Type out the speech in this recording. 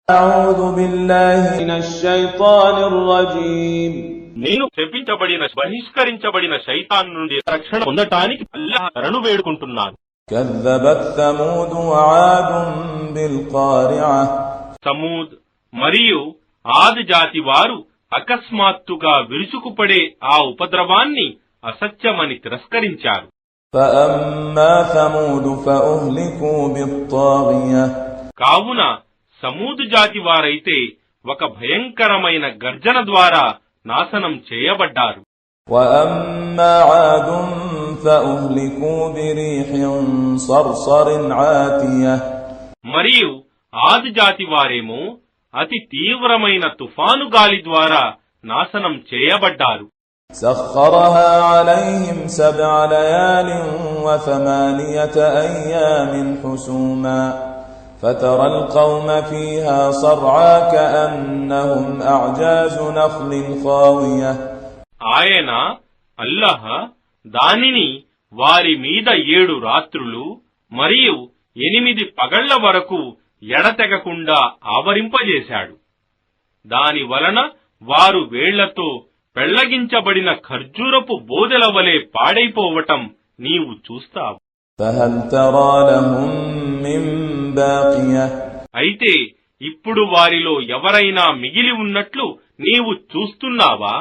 أعوذ بالله من الشيطان الرجيم నేను శపించబడిన బహిష్కరించబడిన శైతాన్ నుండి రక్షణ పొందటానికి అల్లాహ్ శరణు వేడుకుంటున్నాను. كذبت ثمود وعاد بالقارعة సమూద్ మరియు ఆద్ జాతి వారు అకస్మాత్తుగా విరుచుకుపడే ఆ ఉపద్రవాన్ని అసత్యమని తిరస్కరించారు. فأما ثمود فأهلكوا بالطاغية కావున సమూద్ జాతి వారైతే ఒక భయంకరమైన గర్జన ద్వారా నాశనం చేయబడ్డారు. وأما عاد فأهلكوا بريح صرصر عاتية మరియు ఆద్ జాతి వారేమో అతి తీవ్రమైన తుఫాను గాలి ద్వారా నాశనం చేయబడ్డారు. سخرها عليهم 7 ليال و8 أيام حسوما فترى القوم فيها صرعى كأنهم أعجاز نخل خاوية ఆయన అల్లాహ్ దానిని వారి మీద 7 రాత్రులు మరియు 8 పగళ్ల వరకు ఎడతెగకుండా ఆవరింపజేశాడు. దాని వలన వారు వేళ్లతో పెళ్లగించబడిన ఖర్జూరపు బోదెల వలె పాడైపోవటం నీవు చూస్తావు. فهل ترى لهم من باقية అయితే ఇప్పుడు వారిలో ఎవరైనా మిగిలి ఉన్నట్లు నీవు చూస్తున్నావా?